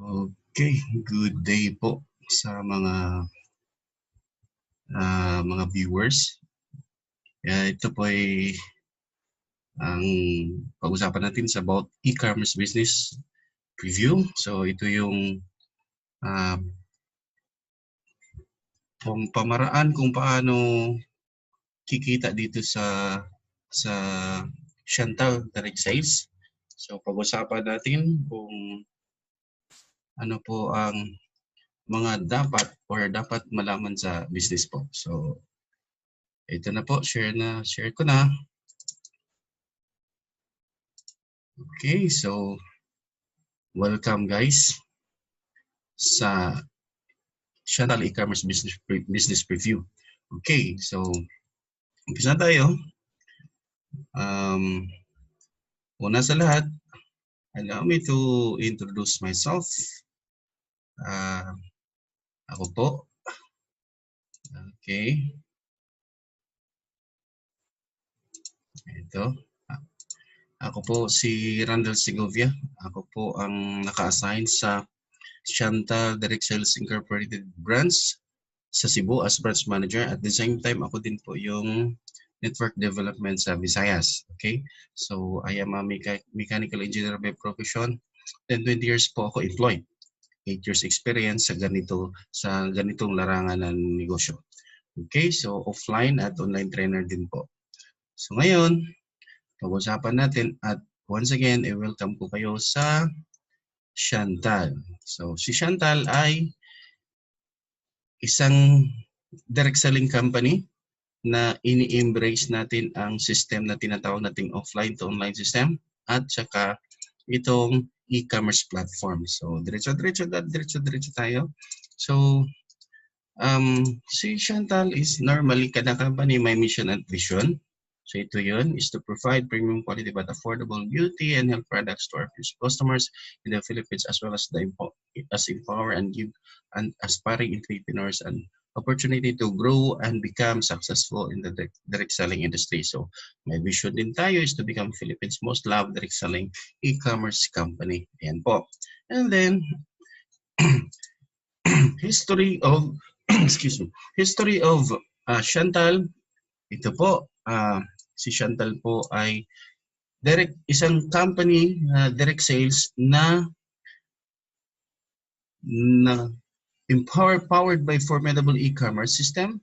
Okay, good day po sa mga viewers. Ito po ay ang pag-usapan natin sa about e-commerce business preview. So ito yung pamaraan kung paano kikita dito sa Chantal Direct Sales. So pag-usapan natin kung ano po ang mga dapat malaman sa business po. So ito na po, share ko na. Okay, so welcome guys sa Chantal e-commerce business preview. Okay, so umpisa tayo. Una sa lahat, allow me to introduce myself. Ako po. Okay. Ito. Ako po si Randall Segovia. Ako po ang naka-assign sa Chantal Direct Sales Incorporated branch sa Cebu as branch manager. At the same time, ako din po yung network development sa Visayas. Okay? So, I am a mechanical engineer by profession. Then 20 years po ako employed. 8 years experience sa ganitong larangan ng negosyo. Okay? So, offline at online trainer din po. So, ngayon, pag-usapan natin at once again, welcome po kayo sa Chantal. So, si Chantal ay isang direct selling company na ini-embrace natin ang system na tinatawag nating offline to online system at saka itong e-commerce platform. So, diretso tayo. So, si Chantal is normally kada company may mission and vision. So ito yun, is to provide premium quality but affordable beauty and health products to our customers in the Philippines as well as empower and give aspiring entrepreneurs an opportunity to grow and become successful in the direct selling industry. So my vision din tayo is to become Philippines' most loved direct selling e-commerce company. Ayan po. And then, history of Chantal. Ito po, si Chantal po ay isang company direct sales na powered by formidable e-commerce system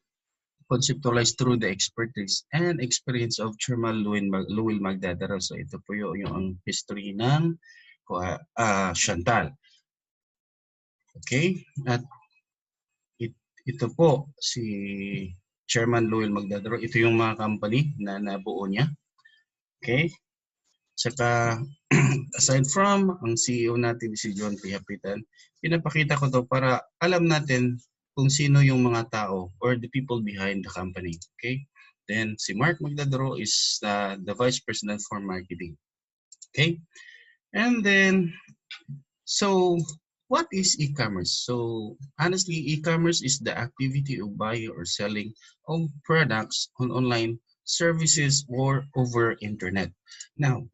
conceptualized through the expertise and experience of Chairman Luil Magdadaro. So ito po yung history ng Chantal. Okay? At ito po si Chairman Luil Magdadaro. Ito yung mga company na nabuo niya. Okay? Saka, aside from ang CEO natin si John P. Hapitan, pinapakita ko to para alam natin kung sino yung mga tao or the people behind the company. Okay? Then, si Mark Magdadaro is the Vice President for Marketing. Okay? And then, so, what is e-commerce? So, honestly, e-commerce is the activity of buying or selling of products on online services or over internet. Now,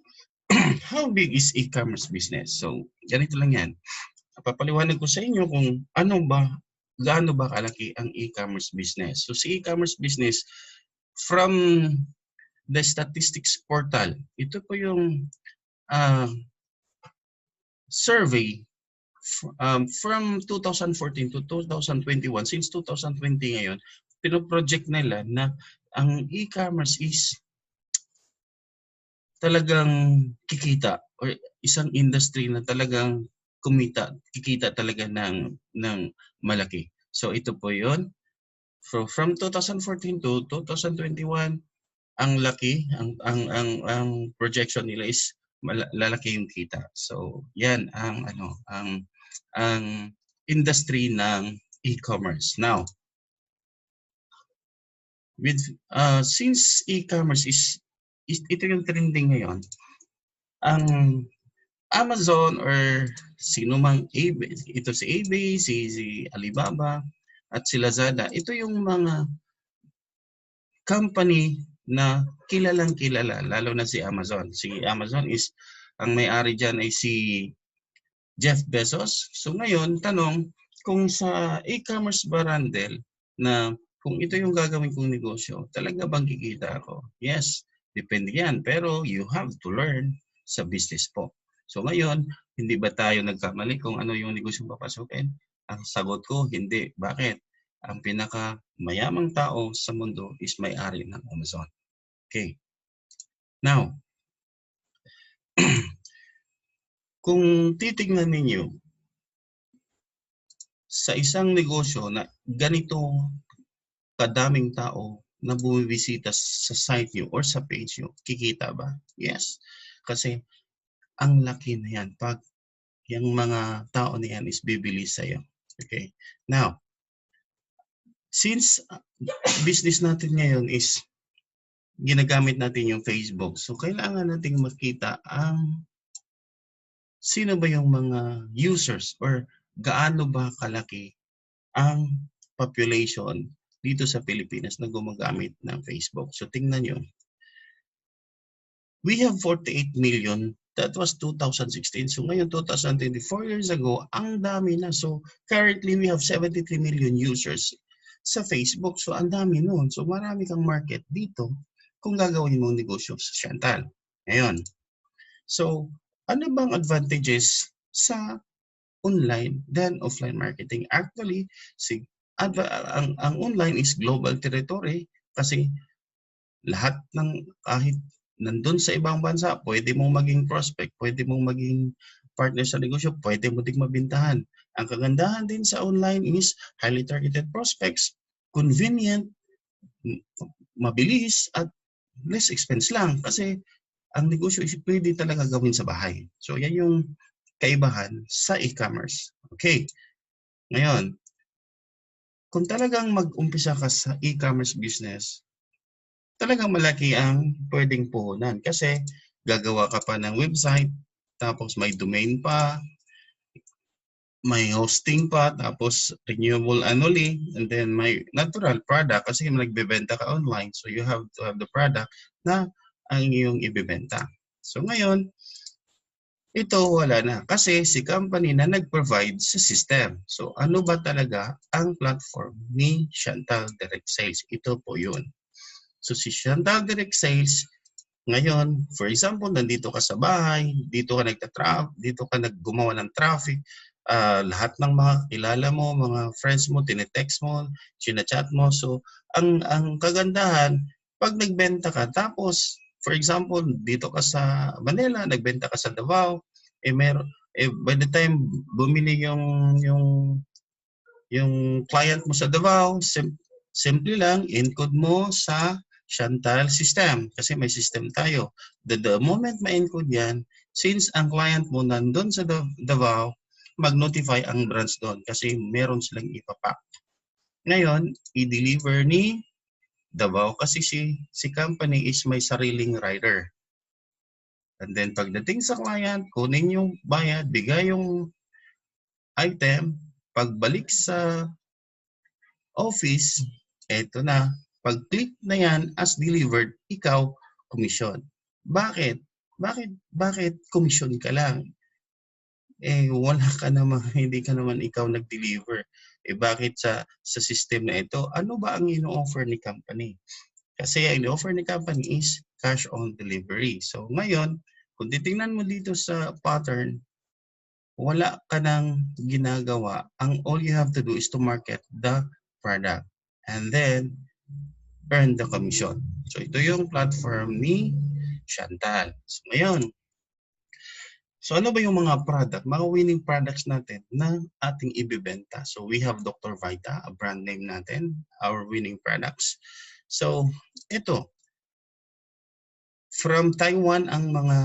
how big is e-commerce business? So, ganito lang yan. Papaliwanag ko sa inyo kung gaano ba kalaki ang e-commerce business. So, si e-commerce business, from the statistics portal, ito po yung survey from 2014 to 2021, since 2020 ngayon, pinoproject nila na ang e-commerce is talagang kikita or isang industry na talagang kikita talaga ng malaki. So ito po yun. From 2014 to 2021, ang laki, ang projection nila is lalaki yung kita. So yan ang industry ng e-commerce. Now, since e-commerce is ito yung trending ngayon, ang Amazon or sino mang ito si eBay, si Alibaba at si Lazada, ito yung mga company na kilalang kilala, lalo na si Amazon. Si Amazon is ang may-ari diyan ay si Jeff Bezos. So ngayon, tanong, kung sa e-commerce ba, Randel, na kung ito yung gagawin kong negosyo, talaga bang kikita ako? Yes, depende yan. Pero you have to learn sa business po. So ngayon, hindi ba tayo nagkamali kung ano yung negosyong papasukin? Ang sagot ko, hindi. Bakit? Ang pinakamayamang tao sa mundo is may-ari ng Amazon. Okay. Now, kung titignan ninyo sa isang negosyo na ganito kadaming tao na bumibisita sa site nyo or sa page nyo, kikita ba? Yes. Kasi ang laki na yan pag yung mga tao na yan is bibili sa'yo. Okay. Now, since business natin ngayon is ginagamit natin yung Facebook, so kailangan nating makita ang sino ba yung mga users or gaano ba kalaki ang population dito sa Pilipinas na gumagamit ng Facebook. So tingnan nyo. We have 48 million. That was 2016. So ngayon, 2024 years ago, ang dami na. So currently, we have 73 million users sa Facebook. So ang dami nun. So marami kang market dito kung gagawin mong negosyo sa Chantal. Ngayon. So ano bang advantages sa online than offline marketing? Actually, ang online is global territory kasi lahat ng kahit nandun sa ibang bansa, pwede mong maging prospect, pwede mong maging partner sa negosyo, pwede mo ding mabintahan. Ang kagandahan din sa online is highly targeted prospects, convenient, mabilis, at less expense lang kasi ang negosyo is pwede talaga gawin sa bahay. So yan yung kaibahan sa e-commerce. Okay. Ngayon, kung talagang mag-umpisa ka sa e-commerce business, talagang malaki ang pwedeng puhunan kasi gagawa ka pa ng website, tapos may domain pa, may hosting pa, tapos renewable annually, and then may natural product kasi nagbebenta ka online. So you have to have the product na ang iyong ibebenta. So ngayon, ito wala na kasi si company na nag-provide sa system. So ano ba talaga ang platform ni Chantal Direct Sales? Ito po yun. So si Chantal Direct Sales, ngayon, for example, nandito ka sa bahay, dito ka naggumawa ng traffic, lahat ng mga kilala mo, mga friends mo, tinetext mo, chinachat mo. So ang kagandahan, pag nagbenta ka, tapos for example, dito ka sa Manila, nagbenta ka sa Davao, by the time bumili yung client mo sa Davao, simple lang, encode mo sa Chantal system kasi may system tayo. The moment ma-encode yan, since ang client mo nandun sa Davao, mag-notify ang branch doon kasi meron silang ipapack. Ngayon, i-deliver ni Davao kasi si company is may sariling rider. And then pagdating sa client, kunin yung bayad, bigay yung item, pagbalik sa office, eto na. Pag-click na yan as delivered, ikaw, commission. Bakit? Bakit commission ka lang? Wala ka naman, hindi ka naman ikaw nag-deliver. Bakit sa system na ito? Ano ba ang ino-offer ni company? Kasi ang ino-offer ni company is cash on delivery. So ngayon, kung titingnan mo dito sa pattern, wala ka nang ginagawa. All you have to do is to market the product and then earn the commission. So ito yung platform ni Chantal. So ngayon, so ano ba yung mga product, mga winning products natin na ating ibibenta? So we have Dr. Vita, a brand name natin, our winning products. So ito, from Taiwan ang mga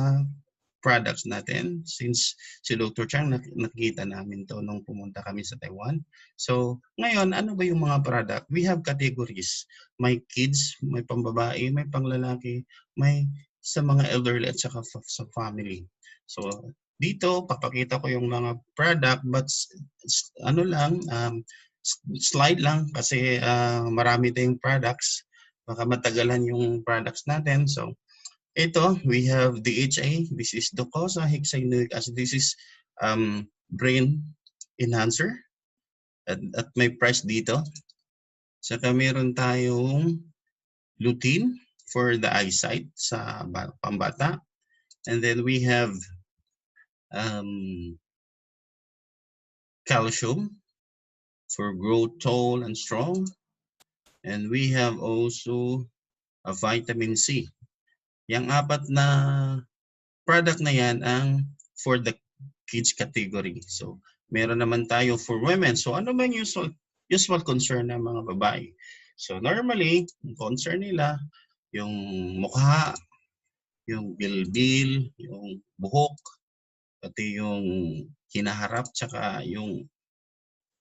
products natin since si Dr. Chang nakikita namin to nung pumunta kami sa Taiwan. So ngayon, ano ba yung mga product? We have categories. May kids, may pambabae, may panglalaki, may sa mga elderly at saka sa family. So dito, papakita ko yung mga product but ano lang, slide lang kasi marami tayong products. Baka matagalan yung products natin. So ito, we have DHA. This is docosahexaenoic acid. This is brain enhancer at may price dito. Saka meron tayong lutein for the eyesight sa pambata. And then we have calcium for growth tall and strong. And we have also a vitamin C. Yang apat na product na yan ang for the kids category. So, meron naman tayo for women. So, ano ba yung usual concern ng mga babae? So, normally, yung concern nila, yung mukha, yung bilbil, yung buhok, pati yung hinaharap, tsaka yung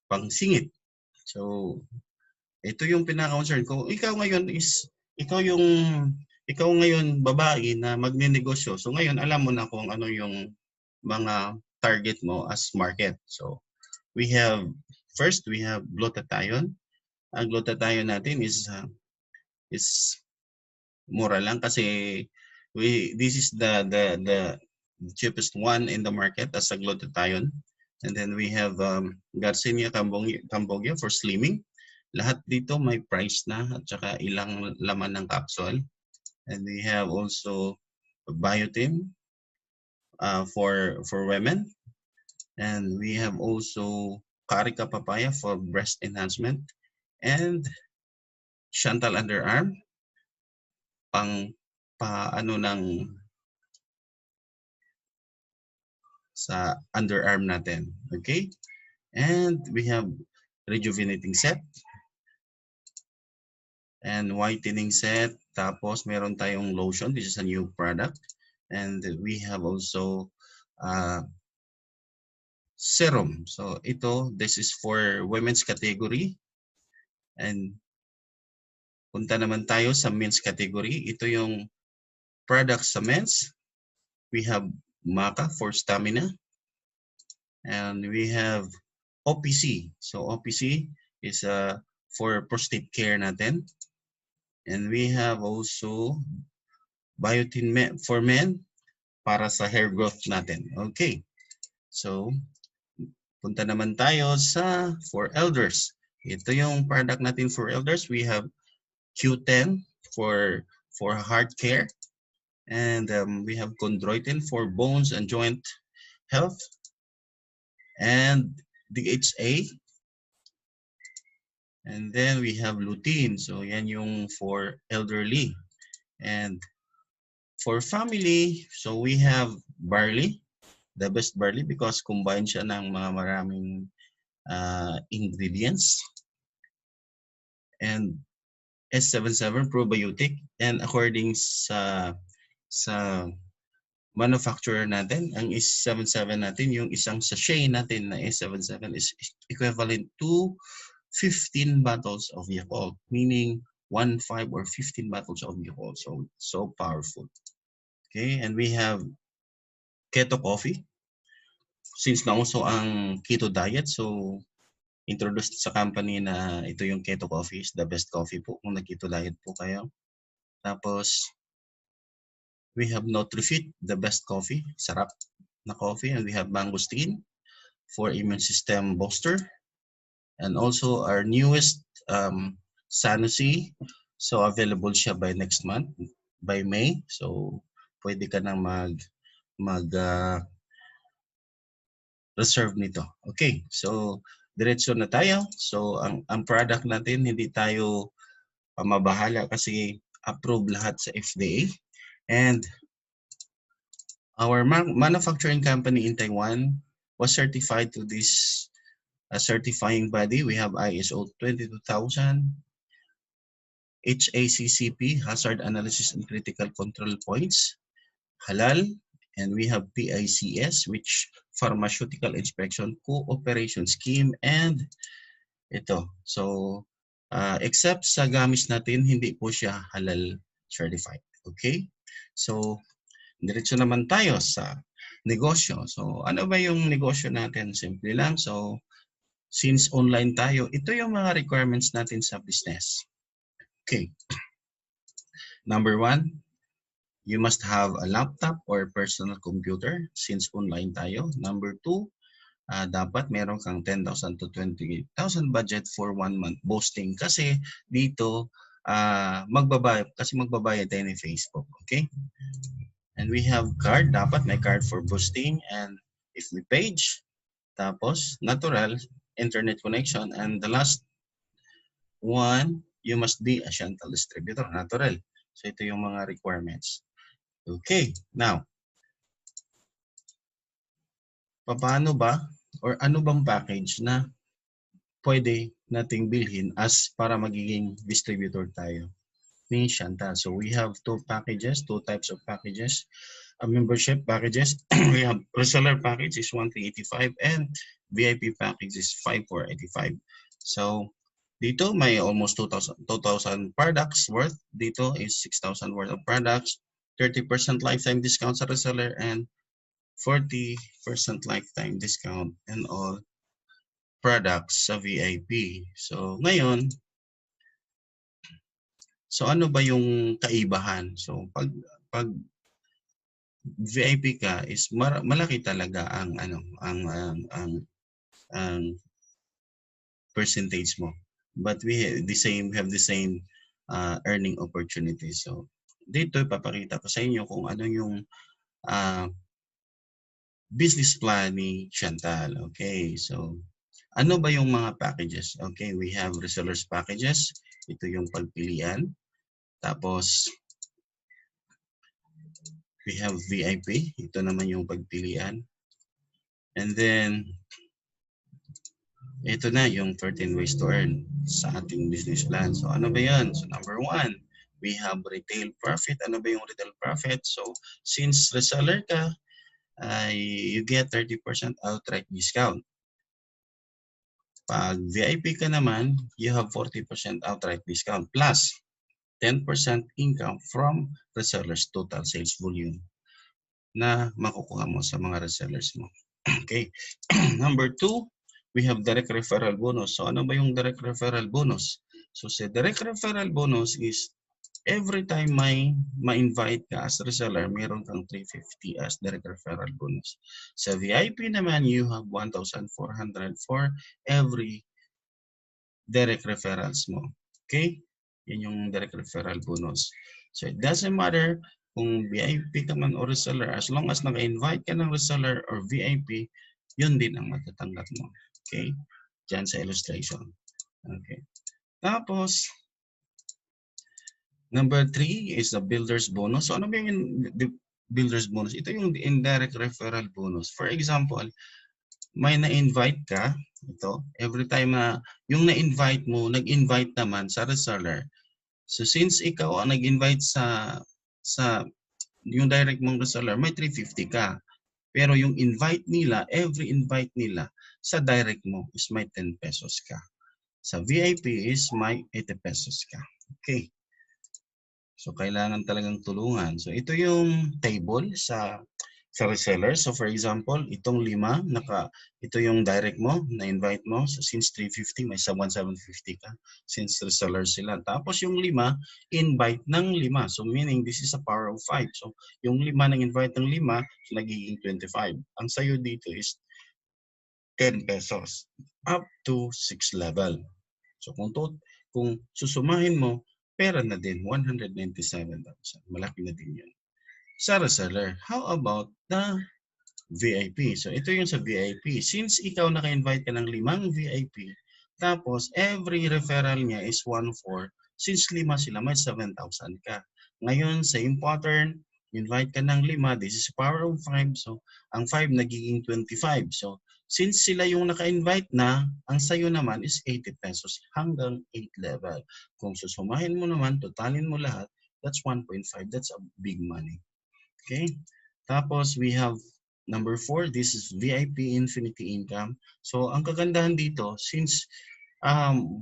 pangsingit. So, ito yung pinaka-concern ko. Ikaw ngayon babae na magnenegosyo. So ngayon alam mo na kung ano yung mga target mo as market. So we have glutathione. Ang glutathione natin is mura lang kasi this is the cheapest one in the market as a glutathione. And then we have Garcinia cambogia for slimming. Lahat dito may price na at saka ilang laman ng capsule. And we have also biotin for women. And we have also Carica papaya for breast enhancement. And Chantal underarm sa underarm natin. Okay? And we have rejuvenating set and whitening set. Tapos meron tayong lotion. This is a new product. And we have also serum. So this is for women's category. And punta naman tayo sa men's category. Ito yung products sa men's. We have Maca for stamina. And we have OPC. So OPC is for prostate care natin. And we have also biotin for men para sa hair growth natin. Okay. So, punta naman tayo sa for elders. Ito yung product natin for elders. We have Q10 for heart care. And we have chondroitin for bones and joint health. And DHA. And then we have lutein. So yan yung for elderly. And for family, so we have barley, the best barley because combined siya ng mga maraming ingredients. And S77 probiotic. And according sa manufacturer natin, ang S77 natin, yung isang sachet natin na S77 is equivalent to 15 bottles of Yakult, meaning 5 or 15 bottles of Yakult. So powerful. Okay, and we have keto coffee. Since nauso ang keto diet, so introduced sa company na ito yung keto coffee is the best coffee po kung nag-keto diet po kayo. Tapos, we have NutriFit, the best coffee, sarap na coffee. And we have mangosteen for immune system booster. And also our newest Sanosi. So available siya by next month, by May. So pwede ka nang reserve nito. Okay, so diretso na tayo. So ang product natin hindi tayo mabahala kasi approved lahat sa FDA. And our manufacturing company in Taiwan was certified to this certifying body. We have ISO 22000, HACCP, Hazard Analysis and Critical Control Points, Halal, and we have PICS, which Pharmaceutical Inspection Cooperation Scheme, and ito. So, except sa gamis natin, hindi po siya halal certified. Okay? So, diretso naman tayo sa negosyo. So, ano ba yung negosyo natin? Simple lang. So, since online tayo, ito yung mga requirements natin sa business. Okay. Number 1, you must have a laptop or personal computer since online tayo. Number 2, dapat meron kang 10,000 to 20,000 budget for 1 month boosting kasi dito magbabayad tayo ni Facebook, okay? And we have card, dapat may card for boosting, and if we page, tapos natural internet connection, and the last one, you must be a Chantal distributor, natural. So ito yung mga requirements. Okay, now paano ba or ano bang package na pwede nating bilhin as para magiging distributor tayo ni Chantal? So we have two types of packages. Membership packages. We have reseller package is 1,385 and VIP package is 5,485. So dito may almost 2,000 products worth. Dito is 6,000 worth of products, 30% lifetime discount sa reseller, and 40% lifetime discount and all products sa VIP. So ngayon, so ano ba yung kaibahan? So pag VIP ka is malaki talaga ang percentage mo. But we have the same earning opportunity. So dito ipapakita ko sa inyo kung ano yung business plan ni Chantal. Okay, so ano ba yung mga packages? Okay, we have resellers packages. Ito yung pagpilian. Tapos we have VIP. Ito naman yung pagpilian. And then ito na yung 13 ways to earn sa ating business plan. So ano ba yan? So number 1, we have retail profit. Ano ba yung retail profit? So since reseller ka, you get 30% outright discount. Pag VIP ka naman, you have 40% outright discount plus 10% income from resellers total sales volume na makukuha mo sa mga resellers mo. Okay. Number 2, we have direct referral bonus. So ano ba yung direct referral bonus? So sa direct referral bonus is every time ma-invite ka as reseller, meron kang 350 as direct referral bonus. Sa VIP naman, you have 1,400 for every direct referrals mo. Okay? Yan yung direct referral bonus. So it doesn't matter kung VIP ka man o reseller, as long as naka-invite ka ng reseller or VIP, yun din ang matatanggap mo. Okay? Diyan sa illustration. Okay. Tapos, number 3 is the builder's bonus. So ano ba yung builder's bonus? Ito yung indirect referral bonus. For example, may na-invite ka, ito, every time na yung na-invite mo, nag-invite naman sa reseller. So since ikaw ang nag-invite sa yung direct mong reseller, may 350 ka. Pero yung invite nila, every invite nila sa direct mo is may 10 pesos ka. Sa VIP is may 80 pesos ka. Okay. So kailangan talagang tulungan. So ito yung table sa reseller. So for example, itong 5, ito yung direct mo, na-invite mo. So since 350, may 1,750 ka. Since reseller sila. Tapos yung 5, invite ng 5. So meaning this is a power of 5. So yung 5 ng invite ng 5, nagiging 25. Ang sayo dito is 10 pesos up to 6 level. So kung susumahin mo, pera na din 197,000. Malaki na din yun. Sa reseller, how about the VIP? So ito yung sa VIP. Since ikaw naka-invite ka ng 5 VIP, tapos every referral niya is 1,4. Since 5 sila, may 7,000 ka. Ngayon, same pattern, invite ka ng 5, this is power of 5. So ang 5 nagiging 25. So since sila yung naka-invite na, ang sayo naman is 80 pesos hanggang 8 level. Kung susumahin mo naman, totalin mo lahat, that's 1.5. That's a big money. Okay? Tapos we have number 4, this is VIP infinity income. So ang kagandahan dito, since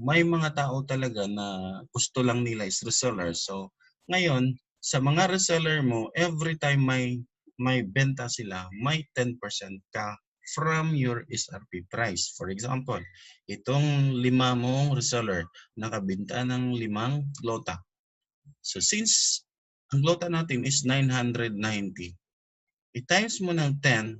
may mga tao talaga na gusto lang nila is reseller. So ngayon, sa mga reseller mo, every time may benta sila, may 10% ka from your SRP price. For example, itong 5 mong reseller, nakabenta ng 5 lota. So since ang glota natin is 990. I-times mo ng 10,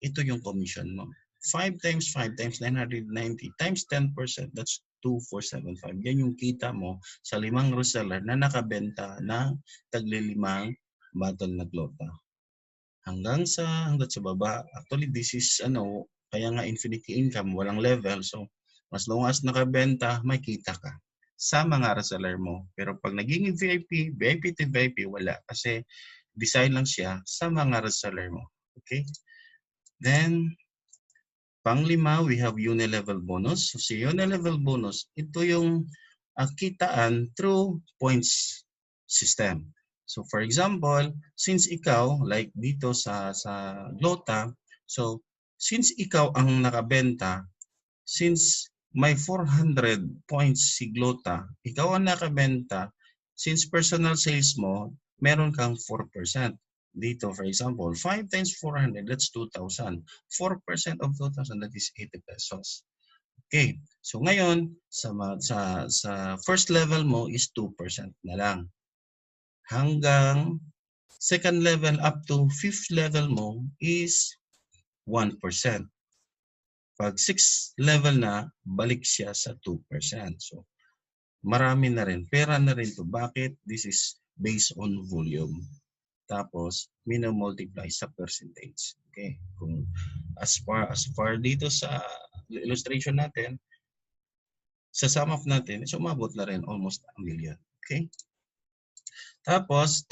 ito yung commission mo. 5 times 5 times 990 times 10%, that's 2,475. Yan yung kita mo sa 5 reseller na nakabenta ng tagli-5 bottle na glota. Hanggang sa baba. Actually, this is kaya nga infinity income, walang level. So, as long as nakabenta, may kita ka sa mga reseller mo. Pero pag naging VIP, VIP to VIP, wala. Kasi design lang siya sa mga reseller mo. Okay? Then, pang-5, we have unilevel bonus. So, si unilevel bonus, ito yung kitaan through points system. So, for example, since ikaw, like dito sa glota, so, since ikaw ang nakabenta, since may 400 points si glota, ikaw ang nakabenta, since personal sales mo, meron kang 4%. Dito, for example, 5 times 400, that's 2,000. 4% of 2,000, that is 80 pesos. Okay, so ngayon, sa first level mo is 2% na lang. Hanggang second level up to fifth level mo is 1%. Pag 6th level na, balik siya sa 2%. So, marami na rin. Pera na rin to. Bakit? This is based on volume. Tapos, multiply sa percentage. Okay. Kung as far dito sa illustration natin, sa sum of natin, so umabot na rin almost 1 million. Okay. Tapos,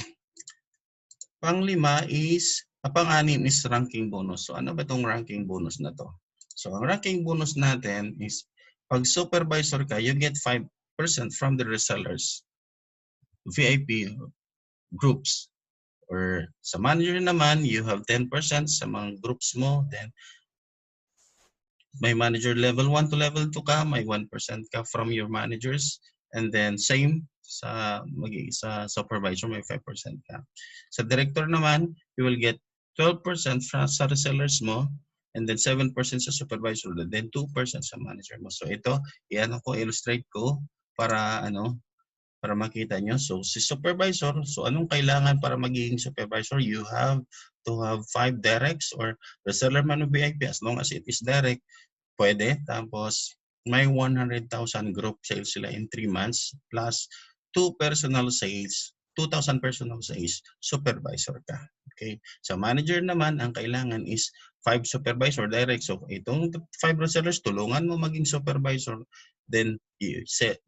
pang-5 is, pang-6 is ranking bonus. So, ano ba itong ranking bonus na to? So, ang ranking bonus natin is, pag supervisor ka, you get 5% from the resellers, VIP groups. Or sa manager naman, you have 10% sa mga groups mo. Then, may manager level 1 to level 2 ka, may 1% ka from your managers. And then, same sa supervisor, may 5% ka. Sa director naman, you will get 12% sa resellers mo, and then 7% sa supervisor, then 2% sa manager mo. So, ito, illustrate ko para para makita nyo. So, si supervisor, so anong kailangan para magiging supervisor? You have to have 5 directs or reseller man o VIP. As long as it is direct, pwede. Tapos, may 100,000 group sales sila in 3 months plus 2 personal sales, 2,000 personal sales, supervisor ka. Okay? Sa manager naman, ang kailangan is 5 supervisor direct. So, itong 5 resellers, tulungan mo maging supervisor. Then,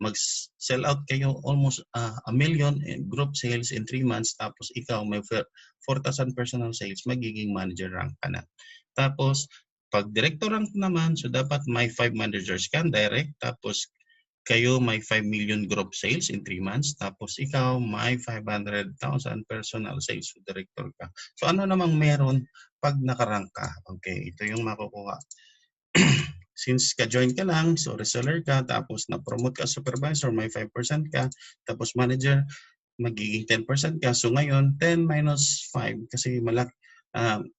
mag-sell out kayo almost 1 million in group sales in 3 months. Tapos, ikaw may 4,000 personal sales, magiging manager rank ka na. Tapos, pag director rank naman, so dapat may 5 managers ka direct. Tapos, kayo may 5 million group sales in 3 months. Tapos, ikaw may 500,000 personal sales. So, director ka. So, ano namang meron pag nakarank ka? Okay, ito yung makukuha. Since ka-join ka lang, so reseller ka, tapos na-promote ka supervisor, may 5% ka, tapos manager, magiging 10% ka. So ngayon, 10 minus 5, kasi malaki, 10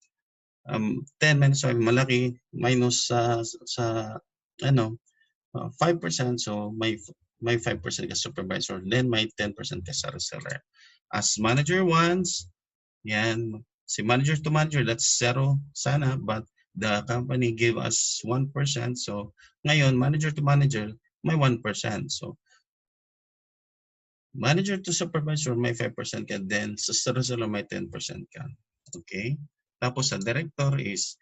minus 5, malaki, minus sa 5%, so may 5% ka supervisor, then may 10% ka sa reseller. As manager once, yan, si manager to manager, that's 0 sana, but the company gave us 1%. So, ngayon, manager to manager, may 1%. So, manager to supervisor, may 5% ka. Then, sa reseller, may 10% ka. Okay? Tapos, sa director is,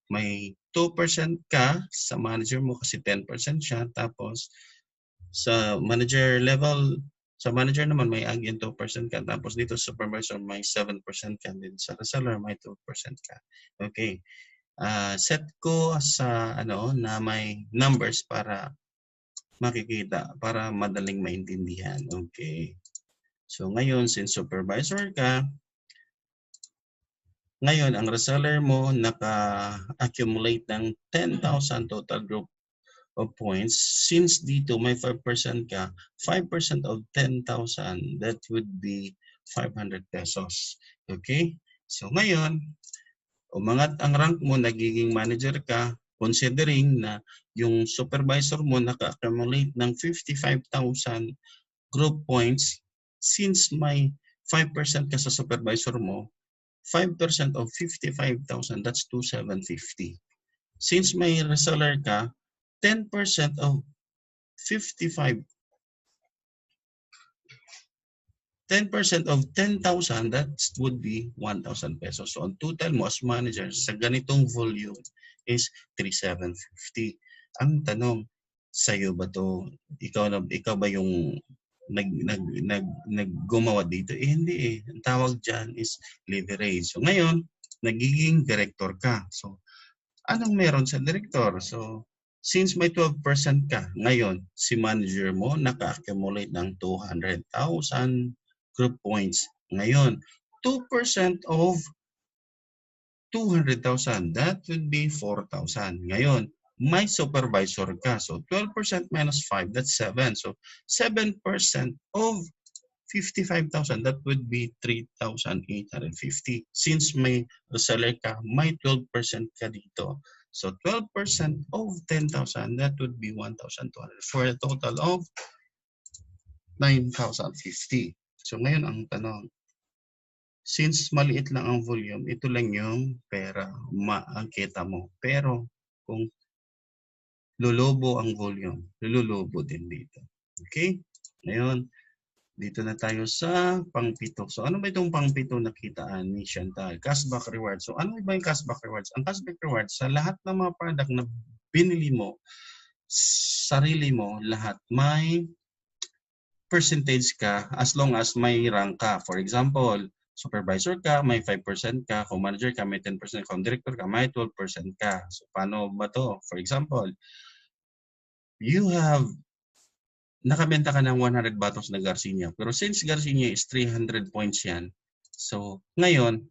may 2% ka sa manager mo kasi 10% siya. Tapos, sa manager level, sa manager naman, may again 2% ka. Tapos, dito supervisor, may 7% ka. Then, sa reseller, may 2% ka. Okay. Set ko sa na may numbers para makikita, para madaling maintindihan. Okay. So ngayon, since supervisor ka, ngayon ang reseller mo naka-accumulate ng 10,000 total group of points. Since dito may 5% ka, 5% of 10,000, that would be 500 pesos. Okay? So ngayon, umangat ang rank mo, nagiging manager ka, considering na yung supervisor mo naka-accumulate ng 55,000 group points, since may 5% ka sa supervisor mo, 5% of 55,000, that's 2,750. Since may reseller ka, 10% of 55, 10% of 10,000, that would be 1,000 pesos. So, ang total mo as manager sa ganitong volume is 3,750. Ang tanong, sa'yo ba to? Ikaw ba yung naggumawa dito? Hindi eh. Ang tawag dyan is leverage. So, ngayon, nagiging director ka. So, anong meron sa director? So, since may 12% ka, ngayon, si manager mo naka-accumulate ng 200,000 group points. Ngayon, 2% of 200,000, that would be 4,000. Ngayon, may supervisor ka. So, 12% minus 5, that's 7. So, 7% of 55,000, that would be 3,850. Since may reseller ka, may 12% ka dito. So 12% of 10,000, that would be 1,200 for a total of 9,050. So ngayon ang tanong, since maliit lang ang volume, ito lang yung pera, maangkita mo. Pero kung lulubo ang volume, lulubo din dito. Okay? Ngayon, dito na tayo sa pang-pito. So ano ba itong pang-pito na kitaan ni Chantal? Cashback rewards. So ano ba yung cashback rewards? Ang cashback rewards, sa lahat ng mga product na binili mo, sarili mo, lahat may percentage ka as long as may rank ka. For example, supervisor ka, may 5% ka. Kung manager ka, may 10%. Kung director ka, may 12% ka. So paano ba to? For example, you have nakabenta ka ng 100 bottles na Garcinia. Pero since Garcinia is 300 points yan, so ngayon,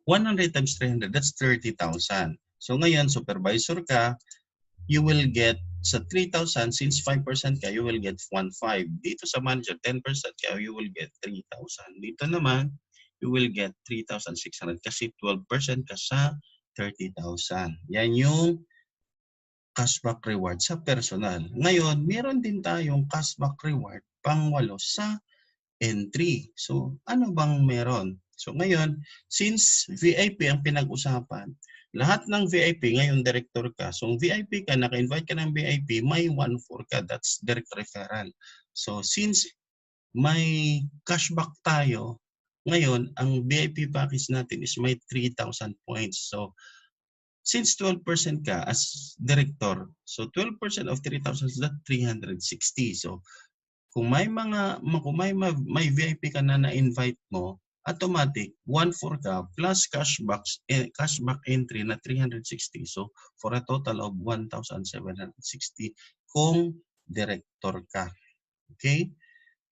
100 times 300, that's 30,000. So ngayon, supervisor ka, you will get sa 3,000, since 5% ka, you will get 1,500. Dito sa manager, 10% ka, you will get 3,000. Dito naman, you will get 3,600 kasi 12% ka sa 30,000. Yan yung cashback reward sa personal. Ngayon, meron din tayong cashback reward pang-8 sa entry. So, ano bang meron? So, ngayon, since VIP ang pinag-usapan, lahat ng VIP, ngayon director ka. So, VIP ka, naka-invite ka ng VIP, may 1/4 ka. That's direct referral. So, since may cashback tayo, ngayon, ang VIP package natin is may 3,000 points. So, since 12% ka as director, so 12% of 3,000 is that 360. So kung may may VIP ka na na-invite mo, automatic 1/4 ka plus cashback entry na 360. So for a total of 1,760 kung director ka. Okay?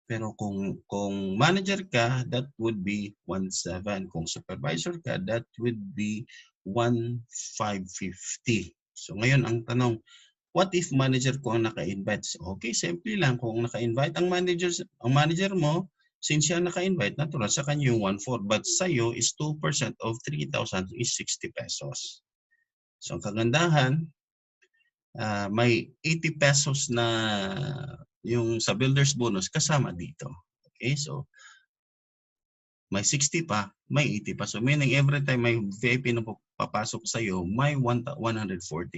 Pero kung manager ka, that would be 1,700. Kung supervisor ka, that would be 1,550. So ngayon ang tanong, what if manager ko ang naka-invite? Okay, simple lang. Kung naka-invite ang manager mo, since siya naka-invite, natural sa kanya yung 1/4. But sa'yo is 2% of 3,000 is 60 pesos. So ang kagandahan, may 80 pesos na yung sa builder's bonus kasama dito. Okay, so may 60 pa, may 80 pa. So meaning every time may VIP na papasok sa iyo, may 140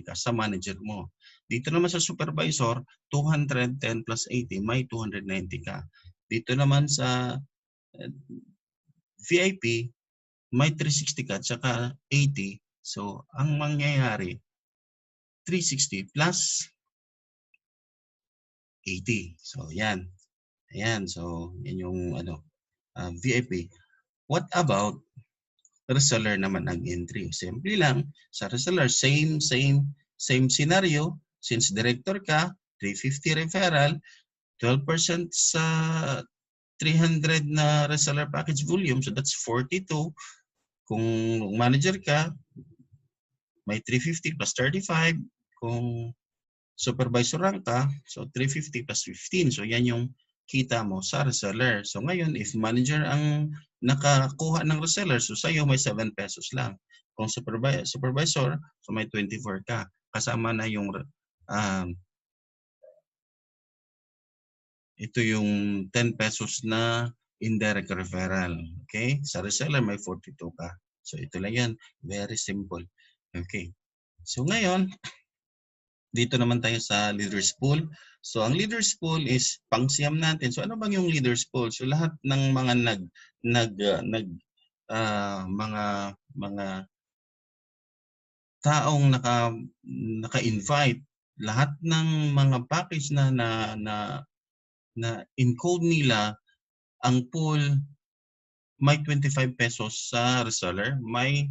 ka sa manager mo. Dito naman sa supervisor, 210 plus 80, may 290 ka. Dito naman sa VIP, may 360 ka at saka 80. So ang mangyayari, 360 plus 80. So yan. Ayan, so yan yung VIP. What about reseller naman ang entry? Simple lang, sa reseller, same scenario. Since director ka, 350 referral, 12% sa 300 na reseller package volume, so that's 42. Kung manager ka, may 350 plus 35. Kung supervisor rank ka, so 350 plus 15. So yan yung kita mo sa reseller. So ngayon, if manager ang nakakuha ng reseller, so sa'yo may 7 pesos lang. Kung supervisor, so may 24 ka. Kasama na yung ito yung 10 pesos na indirect referral. Okay? Sa reseller may 42 ka. So ito lang yan. Very simple. Okay. So ngayon, dito naman tayo sa leaders pool. So ang leaders pool is pangsiyam natin. So ano bang yung leaders pool? So lahat ng mga mga taong naka-invite, lahat ng mga package na encode nila, ang pool may 25 pesos sa reseller, may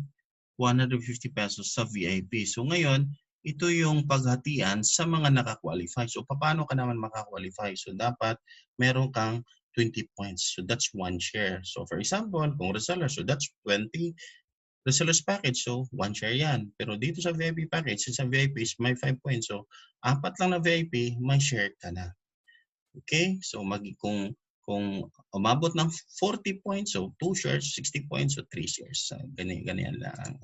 150 pesos sa VIP. So ngayon, ito yung paghatian sa mga naka-qualify. So paano ka naman maka-qualify? So dapat meron kang 20 points. So that's 1 share. So for example, kung reseller, so that's 20 resellers package. So 1 share yan. Pero dito sa VIP package, sa VIP is may 5 points. So 4 lang na VIP, may share ka na. Okay? So kung umabot ng 40 points, so 2 shares, 60 points, so 3 shares. So, ganyan lang.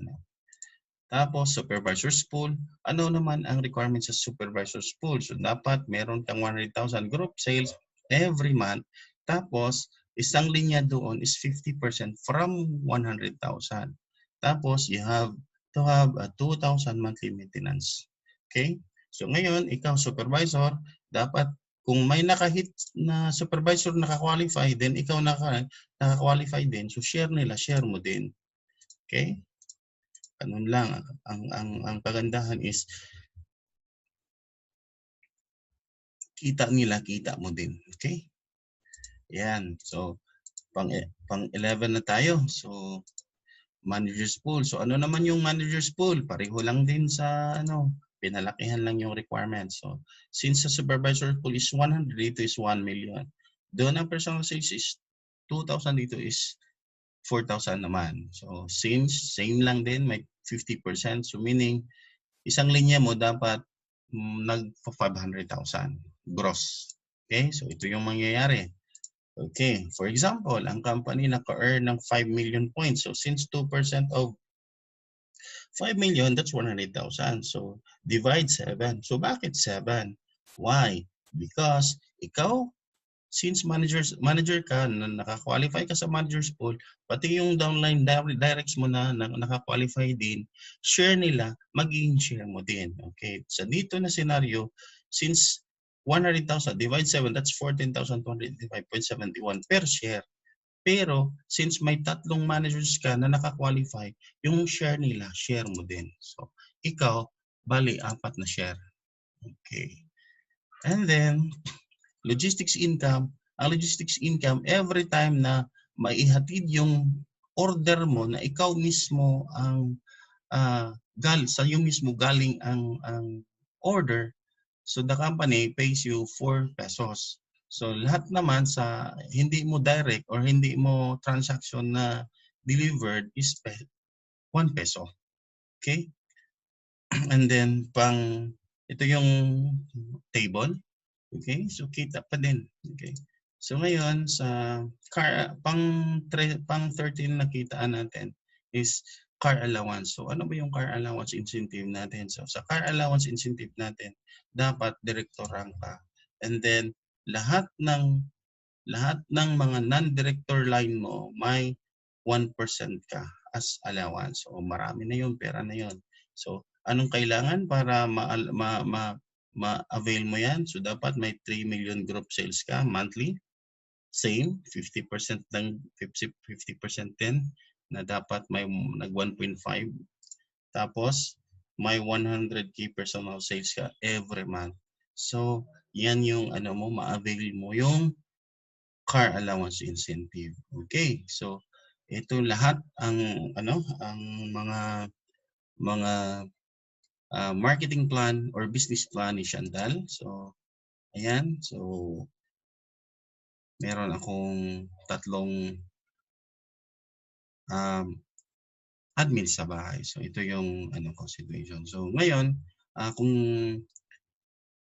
Tapos, supervisor's pool. Ano naman ang requirement sa supervisor's pool? So, dapat meron kang 100,000 group sales every month. Tapos, isang linya doon is 50% from 100,000. Tapos, you have to have a 2,000 monthly maintenance. Okay? So, ngayon, ikaw supervisor, dapat kung may nakahit na supervisor naka-qualify, then ikaw naka-qualify din. So, share nila, share mo din. Okay? Ganun lang. Ang kagandahan is kita nila, kita mo din. Okay? Yan. So, pang 11 na tayo. So, manager's pool. So, ano naman yung manager's pool? Pareho lang din sa pinalakihan lang yung requirements. So, since the supervisor pool is 100, dito is 1 million. Doon ang personal sales is 2,000, dito is 4,000 naman. So, since same lang din, may 50%. So, meaning, isang linya mo dapat nag-500,000 gross. Okay? So, ito yung mangyayari. Okay. For example, ang company naka-earn ng 5 million points. So, since 2% of 5 million, that's 100,000. So, divide 7. So, bakit 7? Why? Because ikaw, since manager ka, naka-qualify ka sa manager's pool, pati yung downline directs mo na naka-qualify din, share nila, magiging share mo din. Okay. So, dito na scenario, since 100,000 divide 7, that's 14,285.71 per share. Pero, since may tatlong managers ka na naka-qualify, yung share nila, share mo din. So, ikaw, bali, 4 na share. Okay. And then, logistics income. Ang logistics income, every time na maihatid yung order mo na ikaw mismo ang sa iyo mismo galing ang order, so the company pays you 4 pesos. So lahat naman sa hindi mo direct or hindi mo transaction na delivered is 1 peso. Okay? And then ito yung table. Okay? So kita pa din. Okay? So ngayon sa pang 13 na kitaan natin is car allowance. So ano ba yung car allowance incentive natin? So sa car allowance incentive natin, dapat director rank ka. And then lahat ng mga non-director line mo may 1% ka as allowance. So marami na yun, pera na yun. So anong kailangan para ma-avail mo yan? So dapat may 3 million group sales ka monthly. Same, 50% lang, 50% din na dapat may nag 1.5. Tapos may 100k personal sales ka every month. So yan yung ma-avail mo yung car allowance incentive. Okay, so ito lahat ang ang mga marketing plan or business plan ni Shandal. So ayan, so meron akong 3 admin sa bahay. So ito yung situation. So ngayon, kung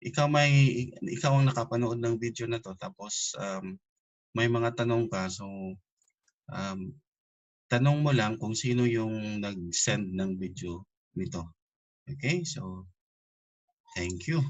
ikaw ang nakapanood ng video na to tapos may mga tanong ka, so tanong mo lang kung sino yung nag-send ng video nito. Okay? So thank you.